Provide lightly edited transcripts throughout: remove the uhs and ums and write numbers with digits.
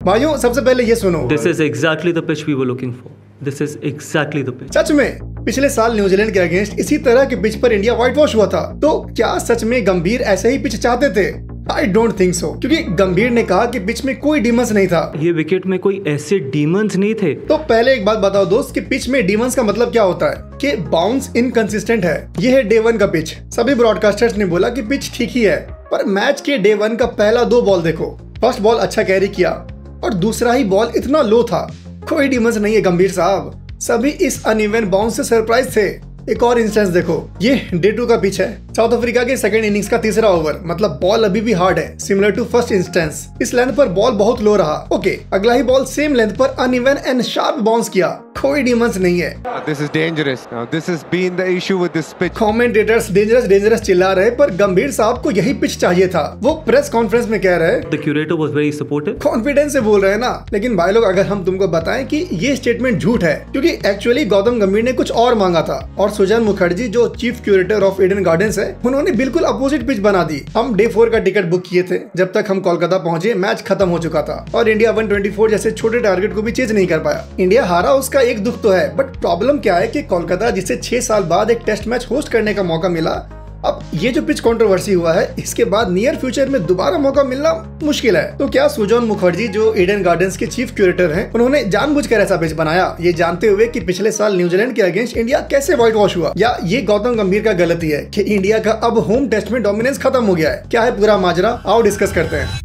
भाइयों सबसे पहले ये सुनो, This is exactly the pitch we were looking for. This is exactly the pitch. सच में पिछले साल न्यूजीलैंड के अगेंस्ट इसी तरह के पिच पर इंडिया व्हाइट वॉश हुआ था। तो क्या सच में गंभीर ऐसे ही पिच चाहते थे? आई डोंट थिंक सो, क्योंकि गंभीर ने कहा कि पिच में कोई डीमंस नहीं था। ये विकेट में कोई ऐसे डीमंस नहीं थे। तो पहले एक बात बताओ दोस्त कि पिच में डीमंस का मतलब क्या होता है? कि बाउंस इनकंसिस्टेंट है। ये है डे 1 का पिच। सभी ब्रॉडकास्टर्स ने बोला कि पिच ठीक ही है, पर मैच के डे 1 का पहला 2 बॉल देखो। फर्स्ट बॉल अच्छा कैरी किया और दूसरा ही बॉल इतना लो था। कोई डीमंस नहीं है गंभीर साहब, सभी इस अनइवन बाउंस से सरप्राइज थे। एक और इंस्टेंस देखो, ये डे 2 का पिच है। साउथ अफ्रीका के सेकंड इनिंग्स का तीसरा ओवर, मतलब बॉल अभी भी हार्ड है, सिमिलर टू फर्स्ट इंस्टेंस। इस लेंथ पर बॉल बहुत लो रहा। ओके, अगला ही बॉल सेम लेंथ पर अनइवन एंड शार्प बाउंस किया। कोई डीमंस नहीं है। This is dangerous. Now this has been the issue with this pitch. Commentators dangerous चिल्ला रहे, पर गंभीर साहब को यही पिच चाहिए था। वो प्रेस कॉन्फ्रेंस में कह रहे, The curator was very supportive. Confidence से बोल रहे हैं ना। लेकिन भाई लोग, अगर हम तुमको बताएं कि ये स्टेटमेंट झूठ है, क्योंकि एक्चुअली गौतम गंभीर ने कुछ और मांगा था और सुजन मुखर्जी जो chief curator of Eden gardens है, उन्होंने बिल्कुल अपोजिट पिच बना दी। हम डे 4 का टिकट बुक किए थे। जब तक हम कोलकाता पहुंचे मैच खत्म हो चुका था और इंडिया 124 जैसे छोटे टारगेट को भी चेज नहीं कर पाया। इंडिया हारा, उसका एक दुख तो है, बट प्रॉब्लम क्या है कि कोलकाता जिसे 6 साल बाद एक टेस्ट मैच होस्ट करने का मौका मिला, अब ये जो पिच कंट्रोवर्सी हुआ है, इसके बाद नियर फ्यूचर में दोबारा मौका मिलना मुश्किल है। तो क्या सुजन मुखर्जी जो ईडन गार्डन्स के चीफ क्यूरेटर हैं, उन्होंने जानबूझकर ऐसा पिच बनाया, ये जानते हुए कि पिछले साल न्यूजीलैंड के अगेंस्ट इंडिया कैसे व्हाइट वॉश हुआ? या ये गौतम गंभीर का गलती है कि इंडिया का अब होम टेस्ट में डोमिनेंस खत्म हो गया है? क्या है पूरा माजरा, आओ डिस्कस करते हैं।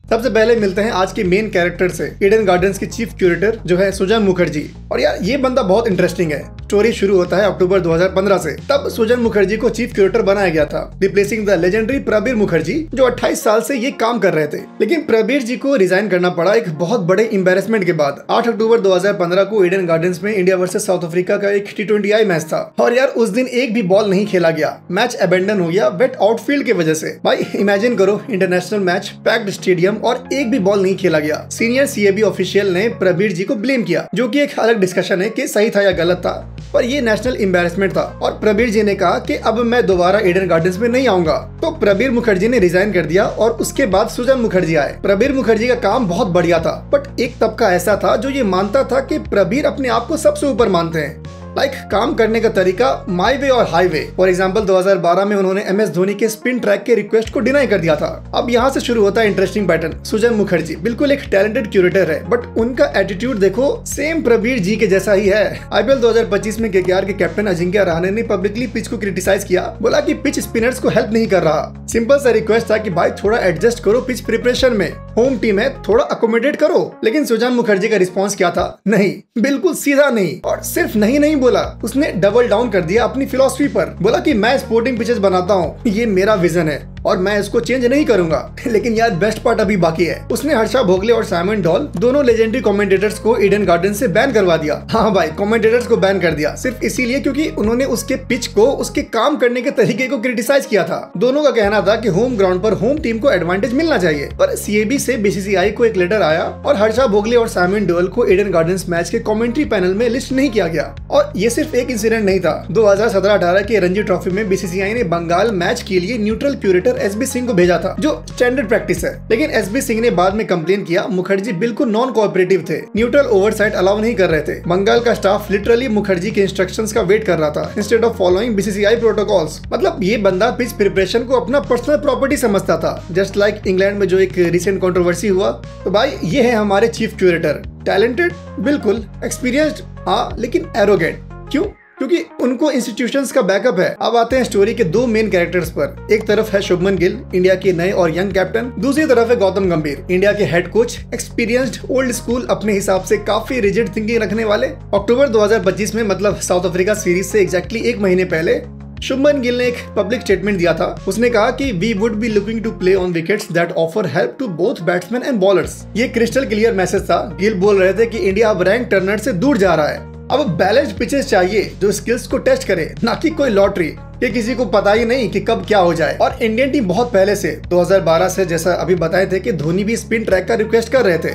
सबसे पहले मिलते हैं आज के मेन कैरेक्टर से, ईडन गार्डन्स के चीफ क्यूरेटर जो है सुजन मुखर्जी। और यार ये बंदा बहुत इंटरेस्टिंग है। स्टोरी शुरू होता है अक्टूबर 2015 से। तब सुजन मुखर्जी को चीफ क्यूरेटर बनाया गया था, replacing the legendary Prabir Mukherjee जो 28 साल से ये काम कर रहे थे। लेकिन प्रबीर जी को रिजाइन करना पड़ा एक बहुत बड़े एम्बैरेसमेंट के बाद। 8 अक्टूबर 2015 को ईडन गार्डन्स में इंडिया वर्सेस साउथ अफ्रीका का एक T20I मैच था और यार उस दिन एक भी बॉल नहीं खेला गया। मैच अबेंडन हो गया वेट आउटफील्ड की वजह से। भाई इमेजिन करो, इंटरनेशनल मैच, पैक्ड स्टेडियम और एक भी बॉल नहीं खेला गया। सीनियर CAB ऑफिशियल ने प्रबीर जी को ब्लेम किया, जो कि एक अलग डिस्कशन है कि सही था या गलत था, पर ये नेशनल एम्बैरेसमेंट था। और प्रबीर जी ने कहा कि अब मैं दोबारा ईडन गार्डन्स में नहीं आऊंगा। तो प्रबीर मुखर्जी ने रिजाइन कर दिया और उसके बाद सुजन मुखर्जी आए। प्रबीर मुखर्जी का काम बहुत बढ़िया था, बट एक तबका ऐसा था जो ये मानता था कि प्रबीर अपने आप को सबसे ऊपर मानते हैं। काम करने का तरीका माई वे और हाईवे। फॉर एग्जाम्पल 2012 में उन्होंने MS धोनी के स्पिन ट्रैक के रिक्वेस्ट को डिनाई कर दिया था। अब यहाँ से शुरू होता है इंटरेस्टिंग पैटर्न। सुजन मुखर्जी बिल्कुल एक टैलेंटेड क्यूरेटर है, बट उनका एटीट्यूड देखो सेम प्रबीर जी के जैसा ही है। IPL 2025 में KKR के कैप्टन अजिंक्य रहाणे ने पब्लिकली पिच को क्रिटिसाइज किया, बोला कि पिच स्पिनर्स को हेल्प नहीं कर रहा। सिंपल सा रिक्वेस्ट था कि भाई थोड़ा एडजस्ट करो पिच प्रिपरेशन में, होम टीम है, थोड़ा अकोमोडेट करो। लेकिन सुजन मुखर्जी का रिस्पॉन्स क्या था? नहीं, बिल्कुल सीधा नहीं। और सिर्फ नहीं बोला, उसने डबल डाउन कर दिया अपनी फिलॉसफी पर। बोला कि मैं स्पोर्टिंग पिचेस बनाता हूँ, ये मेरा विजन है और मैं इसको चेंज नहीं करूंगा। लेकिन यार बेस्ट पार्ट अभी बाकी है। उसने हर्षा भोगले और साइमन डॉल दोनों लेजेंडरी कमेंटेटर्स को ईडन गार्डन से बैन करवा दिया। हाँ भाई, कमेंटेटर्स को बैन कर दिया सिर्फ इसीलिए क्योंकि उन्होंने उसके पिच को, उसके काम करने के तरीके को क्रिटिसाइज किया था। दोनों का कहना था कि होम ग्राउंड पर होम टीम को एडवांटेज मिलना चाहिए। पर CAB से BCCI को एक लेटर आया और हर्षा भोगले और साइमन डॉल को ईडन गार्डन्स मैच के कमेंट्री पैनल में लिस्ट नहीं किया गया। और ये सिर्फ एक इंसिडेंट नहीं था। 2017-18 के रणजी ट्रॉफी में BCCI ने बंगाल मैच के लिए न्यूट्रल क्यूरेटर SB सिंह को भेजा था, जो स्टैंडर्ड प्रैक्टिस है। लेकिन SB सिंह ने बाद में कंप्लेन किया मुखर्जी बिल्कुल नॉन कोऑपरेटिव थे, न्यूट्रल ओवरसाइट अलाउ नहीं कर रहे थे। बंगाल का स्टाफ लिटरली मुखर्जी के इंस्ट्रक्शंस का वेट कर रहा था instead of following BCCI protocols. मतलब ये बंदा पिच प्रिपरेशन को अपना पर्सनल प्रॉपर्टी समझता था, जस्ट लाइक इंग्लैंड में जो एक रिसेंट कंट्रोवर्सी हुआ। तो भाई ये है हमारे चीफ क्यूरेटर, टैलेंटेड बिल्कुल, एक्सपीरियंस्ड हाँ, लेकिन एरोगेंट। क्यों? क्योंकि उनको इंस्टीट्यूशंस का बैकअप है। अब आते हैं स्टोरी के 2 मेन कैरेक्टर्स पर। एक तरफ है शुभमन गिल, इंडिया के नए और यंग कैप्टन। दूसरी तरफ है गौतम गंभीर, इंडिया के head coach, experienced, old school, अपने हिसाब से काफी रिजिड थिंकिंग रखने वाले। अक्टूबर 2025 में, मतलब साउथ अफ्रीका सीरीज से एग्जैक्टली 1 महीने पहले, शुभमन गिल ने एक पब्लिक स्टेटमेंट दिया था। उसने कहा कि we would be looking to play on wickets that offer help to both batsmen and bowlers. ये क्रिस्टल क्लियर मैसेज था। गिल बोल रहे थे कि इंडिया अब रैंक टर्नर से दूर जा रहा है। अब बैलेंस्ड पिचेस चाहिए जो स्किल्स को टेस्ट करे, ना कि कोई लॉटरी कि किसी को पता ही नहीं कि कब क्या हो जाए। और इंडियन टीम बहुत पहले से 2012 से, जैसा अभी बताए थे कि धोनी भी स्पिन ट्रैक का रिक्वेस्ट कर रहे थे।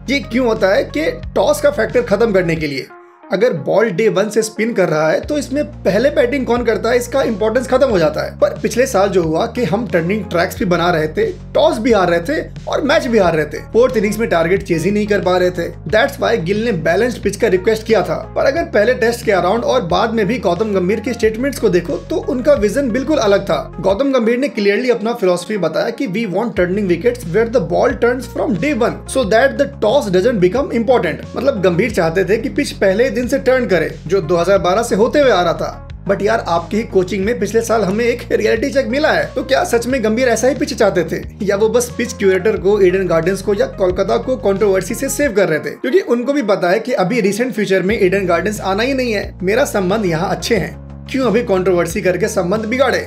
ये क्यों होता है कि टॉस का फैक्टर खत्म करने के लिए। अगर बॉल डे 1 से स्पिन कर रहा है तो इसमें पहले बैटिंग कौन करता है इसका इंपॉर्टेंस खत्म हो जाता है। पर पिछले साल जो हुआ कि हम टर्निंग ट्रैक्स भी बना रहे थे, टॉस भी हार रहे थे और मैच भी हार रहे थे, फोर्थ इनिंग्स में टारगेट चेज ही नहीं कर पा रहे थे। दैट्स व्हाई गिल ने बैलेंस्ड पिच का रिक्वेस्ट किया था। पर अगर पहले टेस्ट के अराउंड और बाद में भी गौतम गंभीर के स्टेटमेंट्स को देखो तो उनका विजन बिल्कुल अलग था। गौतम गंभीर ने क्लियरली अपना फिलॉसफी बताया कि we want turning wickets where the ball turns from day 1 so that the toss doesn't become important. मतलब गंभीर चाहते थे कि पिच पहले दिन से टर्न करे, जो 2012 से होते हुए आ रहा था। बट यार आपकी ही कोचिंग में पिछले साल हमें एक रियलिटी चेक मिला है, तो क्या सच में गंभीर ऐसा ही पिच चाहते थे या वो बस पिच क्यूरेटर को, ईडन गार्डन्स को या कोलकाता को कंट्रोवर्सी से सेव कर रहे थे? क्योंकि उनको भी पता है कि अभी रिसेंट फ्यूचर में ईडन गार्डन्स आना ही नहीं है। मेरा संबंध यहाँ अच्छे हैं, क्यों अभी कंट्रोवर्सी करके संबंध बिगाड़े?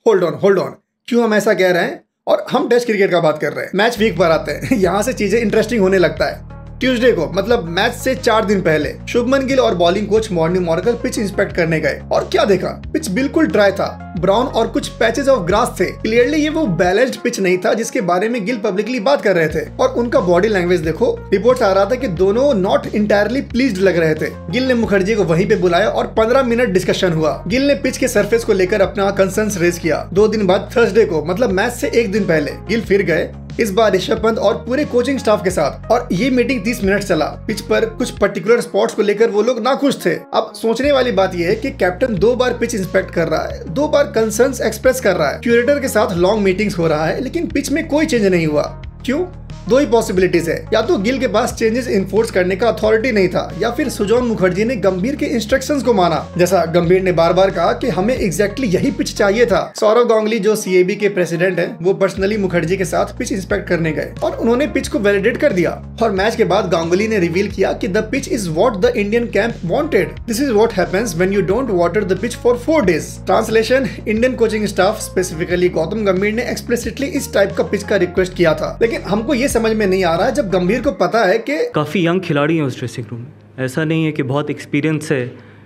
होल्ड ऑन, क्यों हम ऐसा कह रहे हैं और हम टेस्ट क्रिकेट का बात कर रहे हैं? मैच वीक पर आते हैं, यहाँ से चीजें इंटरेस्टिंग होने लगता है। ट्यूसडे को मतलब मैच से 4 दिन पहले शुभमन गिल और bowling coach Morne Morkel pitch inspect करने गए और क्या देखा? पिच बिल्कुल ड्राई था, ब्राउन और कुछ पैचेस ऑफ ग्रास थे। क्लियरली ये वो बैलेंस्ड पिच नहीं था जिसके बारे में गिल पब्लिकली बात कर रहे थे। और उनका बॉडी लैंग्वेज देखो, रिपोर्ट्स आ रहा था कि दोनों नॉट इंटायरली प्लीज्ड लग रहे थे। गिल ने मुखर्जी को वहीं पे बुलाया और 15 मिनट डिस्कशन हुआ। गिल ने पिच के सरफेस को लेकर अपना कंसर्न्स रेज किया। 2 दिन बाद थर्सडे को मतलब मैच से 1 दिन पहले गिल फिर गए, इस बार ऋषभ पंत और पूरे कोचिंग स्टाफ के साथ, और ये मीटिंग 30 मिनट चला। पिच पर कुछ पर्टिकुलर स्पॉट्स को लेकर वो लोग नाखुश थे। अब सोचने वाली बात ये है कि कैप्टन 2 बार पिच इंस्पेक्ट कर रहा है, 2 बार कंसर्न्स एक्सप्रेस कर रहा है, क्यूरेटर के साथ लॉन्ग मीटिंग्स हो रहा है, लेकिन पिच में कोई चेंज नहीं हुआ। क्यों? 2 ही पॉसिबिलिटीज है, या तो गिल के पास चेंजेस इन्फोर्स करने का अथॉरिटी नहीं था, या फिर सुजॉन मुखर्जी ने गंभीर के इंस्ट्रक्शंस को माना। जैसा गंभीर ने बार बार कहा कि हमें एग्जैक्टली यही पिच चाहिए था। सौरव गांगुली जो सीएबी के प्रेसिडेंट हैं, वो पर्सनली मुखर्जी के साथ पिच इंस्पेक्ट करने गए और उन्होंने पिच को वैलिडेट कर दिया। और मैच के बाद गांगुली ने रिवील किया कि the pitch is what the Indian camp wanted. This is what happens when you don't water the pitch for 4 days. Translation, Indian coaching staff specifically Gautam गंभीर ने एक्सप्लिसिटली इस टाइप का पिच का रिक्वेस्ट किया था। लेकिन हमको ये समझ में नहीं आ रहा है जब गंभीर को पता है कि काफ़ी यंग खिलाड़ी हैं उस ड्रेसिंग रूम में, ऐसा नहीं है कि बहुत एक्सपीरियंस है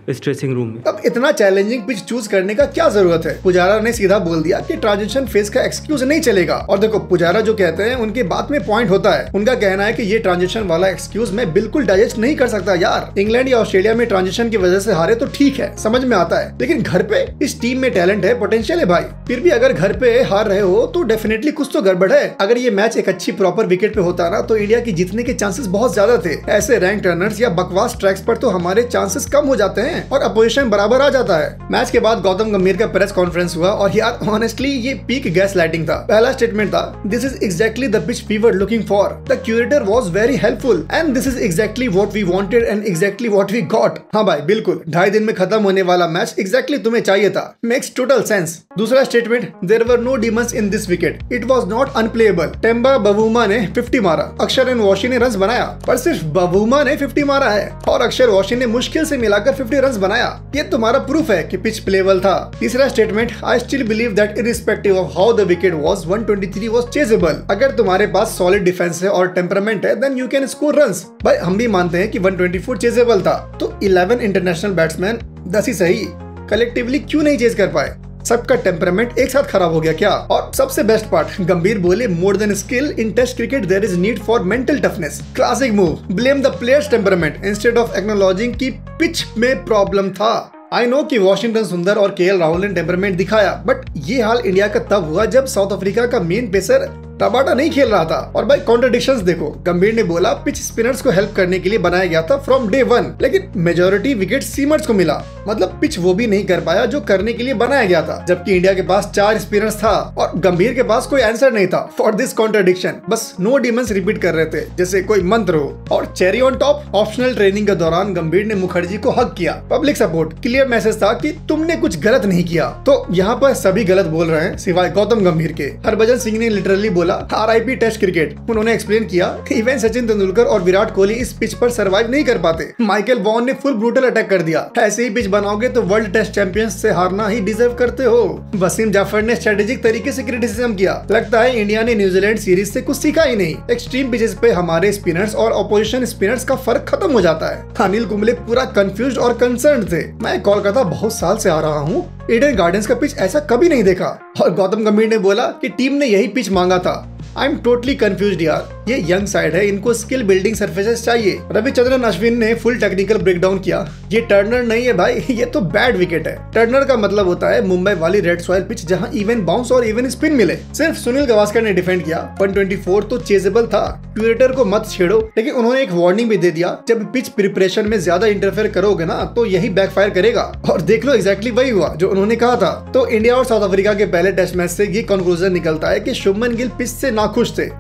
इस ड्रेसिंग रूम में। अब इतना चैलेंजिंग पिच चूज करने का क्या जरूरत है? पुजारा ने सीधा बोल दिया कि ट्रांजिशन फेज का एक्सक्यूज नहीं चलेगा। और देखो पुजारा जो कहते हैं उनके बात में पॉइंट होता है। उनका कहना है कि ये ट्रांजिशन वाला एक्सक्यूज मैं बिल्कुल डाइजेस्ट नहीं कर सकता यार। इंग्लैंड या ऑस्ट्रेलिया में ट्रांजिशन की वजह से हारे तो ठीक है, समझ में आता है, लेकिन घर पे इस टीम में टैलेंट है, पोटेंशियल है भाई। फिर भी अगर घर पे हार रहे हो तो डेफिनेटली कुछ तो गड़बड़ है। अगर ये मैच एक अच्छी प्रॉपर विकेट पे होता ना तो इंडिया की जीतने के चांसेस बहुत ज्यादा थे। ऐसे रैंक टर्नर्स या बकवास ट्रैक्स पर तो हमारे चांसेस कम हो जाते हैं और अपोजिशन बराबर आ जाता है। मैच के बाद गौतम गंभीर का प्रेस कॉन्फ्रेंस हुआ और यार ऑनेस्टली ये पीक गैस लाइटिंग था। पहला स्टेटमेंट था, this is exactly the pitch we were looking for, the curator was very helpful and this is exactly what we wanted and exactly what we got. हाँ भाई बिल्कुल, 2.5 दिन में खत्म होने वाला मैच एग्जैक्टली तुम्हें चाहिए था। Makes total sense. दूसरा statement, there were no demons in this wicket, it was not unplayable. Temba Bavuma ने 50 मारा, अक्षर एंड वॉशी ने रन बनाया, पर सिर्फ बवूमा ने 50 मारा है और अक्षर वॉशी ने मुश्किल से मिलाकर 50 रन बनाया। ये तुम्हारा प्रूफ है कि पिच प्लेबल था। तीसरा statement, I still believe that irrespective of how the wicket was 123 was chaseable. अगर तुम्हारे पास सॉलिड डिफेंस है और टेम्परामेंट है then you can score runs. भाई हम भी मानते हैं कि 124 चेजेबल था, तो 11 इंटरनेशनल बैट्समैन 10 ही सही कलेक्टिवली क्यों नहीं चेज कर पाए? सबका टेम्परामेंट एक साथ खराब हो गया क्या? और सबसे बेस्ट पार्ट, गंभीर बोले more than skill in test cricket there is need for mental toughness. Classic move, blame the players temperament instead of acknowledging कि पिच में प्रॉब्लम था। आई नो कि वॉशिंगटन सुंदर और केएल राहुल ने टेम्परामेंट दिखाया, बट ये हाल इंडिया का तब हुआ जब साउथ अफ्रीका का मेन पेसर टबाटा नहीं खेल रहा था। और भाई कॉन्ट्रडिक्शंस देखो, गंभीर ने बोला पिच स्पिनर्स को हेल्प करने के लिए बनाया गया था फ्रॉम डे 1, लेकिन मेजॉरिटी विकेट सीमर्स को मिला। मतलब पिच वो भी नहीं कर पाया जो करने के लिए बनाया गया था, जबकि इंडिया के पास 4 स्पिनर्स था और गंभीर के पास कोई आंसर नहीं था फॉर दिस कॉन्ट्रडिक्शन। बस नो डिमंस रिपीट कर रहे थे जैसे कोई मंत्र हो। और cherry on top, optional training के दौरान गंभीर ने मुखर्जी को हक किया। पब्लिक सपोर्ट, क्लियर मैसेज था कि तुमने कुछ गलत नहीं किया। तो यहाँ पर सभी गलत बोल रहे हैं सिवाय गौतम गंभीर के। हरभजन सिंह ने लिटरली बोला RIP टेस्ट क्रिकेट। उन्होंने एक्सप्लेन किया इवन सचिन तेंदुलकर और विराट कोहली इस पिच पर सर्वाइव नहीं कर पाते। माइकल वॉन ने फुल ब्रूटल अटैक कर दिया। ऐसे ही पिच बनाओगे तो वर्ल्ड टेस्ट चैंपियंस से हारना ही डिजर्व करते हो। वसीम जाफर ने स्ट्रेटेजिक तरीके से क्रिटिसिज्म किया। लगता है इंडिया ने न्यूजीलैंड सीरीज से कुछ सीखा ही नहीं। एक्सट्रीम पिचेस पे हमारे स्पिनर्स और ऑपोजिशन स्पिनर्स का फर्क खत्म हो जाता है। अनिल कुंबले पूरा कंफ्यूज्ड और कंसर्न थे। मैं कोलकाता बहुत साल से आ रहा हूँ, ईडन गार्डन्स का पिच ऐसा कभी नहीं देखा। और गौतम गंभीर ने बोला कि टीम ने यही पिच मांगा था। आई एम टोटली कंफ्यूज्ड यार। ये यंग साइड है, इनको स्किल बिल्डिंग सर्फेसेस चाहिए। रविचंद्रन अश्विन ने फुल टेक्निकल ब्रेकडाउन किया, ये टर्नर नहीं है भाई, ये तो बैड विकेट है। टर्नर का मतलब होता है मुंबई वाली रेड सॉइल पिच जहां इवन बाउंस और इवन स्पिन मिले। सिर्फ सुनील गावस्कर ने डिफेंड किया, 124 तो चेजेबल था, क्यूरेटर को मत छेड़ो, लेकिन उन्होंने एक वार्निंग भी दे दिया, जब पिच प्रिपरेशन में ज्यादा इंटरफेयर करोगे ना तो यही बैकफायर करेगा। और देख लो एग्जैक्टली वही हुआ जो उन्होंने कहा था। तो इंडिया और साउथ अफ्रीका के पहले टेस्ट मैच से ये कंक्लूजन निकलता है कि शुभमन गिल पिच से नाखुश थे।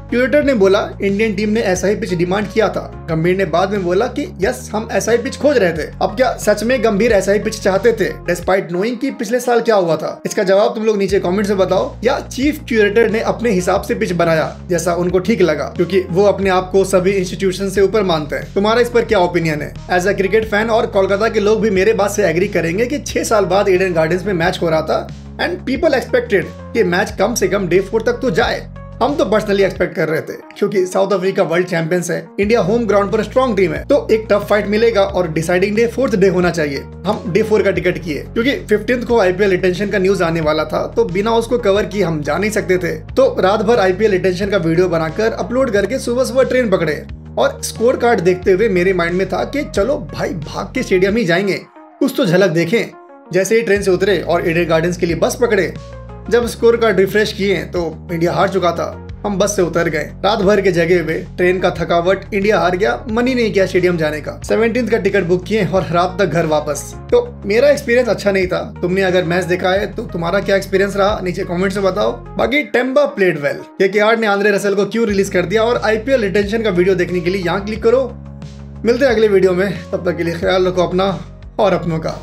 क्यूरेटर ने बोला इंडियन टीम ने ऐसा ही पिच डिमांड किया था। गंभीर ने बाद में बोला कि यस हम ऐसा ही पिच खोज रहे थे। अब क्या सच में गंभीर ऐसा ही पिच चाहते थे डिस्पाइट नोइंग कि पिछले साल क्या हुआ था? इसका जवाब तुम लोग नीचे कमेंट से बताओ, या चीफ क्यूरेटर ने अपने हिसाब से पिच बनाया जैसा उनको ठीक लगा, क्योंकि वो अपने आप को सभी इंस्टीट्यूशन से ऊपर मानते हैं। तुम्हारा इस पर क्या ओपिनियन है? एज अ क्रिकेट फैन और कोलकाता के लोग भी मेरे बात से एग्री करेंगे कि 6 साल बाद ईडन गार्डन्स में मैच हो रहा था एंड पीपल एक्सपेक्टेड कि मैच कम से कम डे 4 तक तो जाए। हम तो पर्सनली एक्सपेक्ट कर रहे थे, क्योंकि साउथ अफ्रीका वर्ल्ड चैंपियंस है, इंडिया होम ग्राउंड पर स्ट्रॉन्ग टीम है, तो एक टफ फाइट मिलेगा और डिसाइडिंग डे 4th डे होना चाहिए। हम डे 4 का टिकट किए, क्योंकि 15th को आईपीएल अटेंशन का न्यूज आने वाला था, तो बिना उसको कवर किए हम जा नहीं सकते थे। तो रात भर आईपीएल अटेंशन का वीडियो बनाकर अपलोड करके सुबह ट्रेन पकड़े। और स्कोर कार्ड देखते हुए मेरे माइंड में था कि चलो भाई भाग के स्टेडियम ही जाएंगे, कुछ तो झलक देखें। जैसे ही ट्रेन से उतरे और ईडन गार्डन्स के लिए बस पकड़े, जब स्कोर कार्ड रिफ्रेश किए तो इंडिया हार चुका था। हम बस से उतर गए, रात भर के जगह हुए, ट्रेन का थकावट, इंडिया हार गया, मन ही नहीं किया स्टेडियम जाने का। 17th का टिकट बुक किए और रात तक घर वापस। तो मेरा एक्सपीरियंस अच्छा नहीं था। तुमने अगर मैच देखा है तो तुम्हारा क्या एक्सपीरियंस रहा नीचे कमेंट से बताओ। बाकी टेम्बा प्लेड वेल, केकेआर ने आंद्रे रसेल को क्यों रिलीज कर दिया, और आईपीएल अटेंशन का वीडियो देखने के लिए यहाँ क्लिक करो। मिलते हैं अगले वीडियो में, तब तक के लिए ख्याल रखो अपना और अपनों का।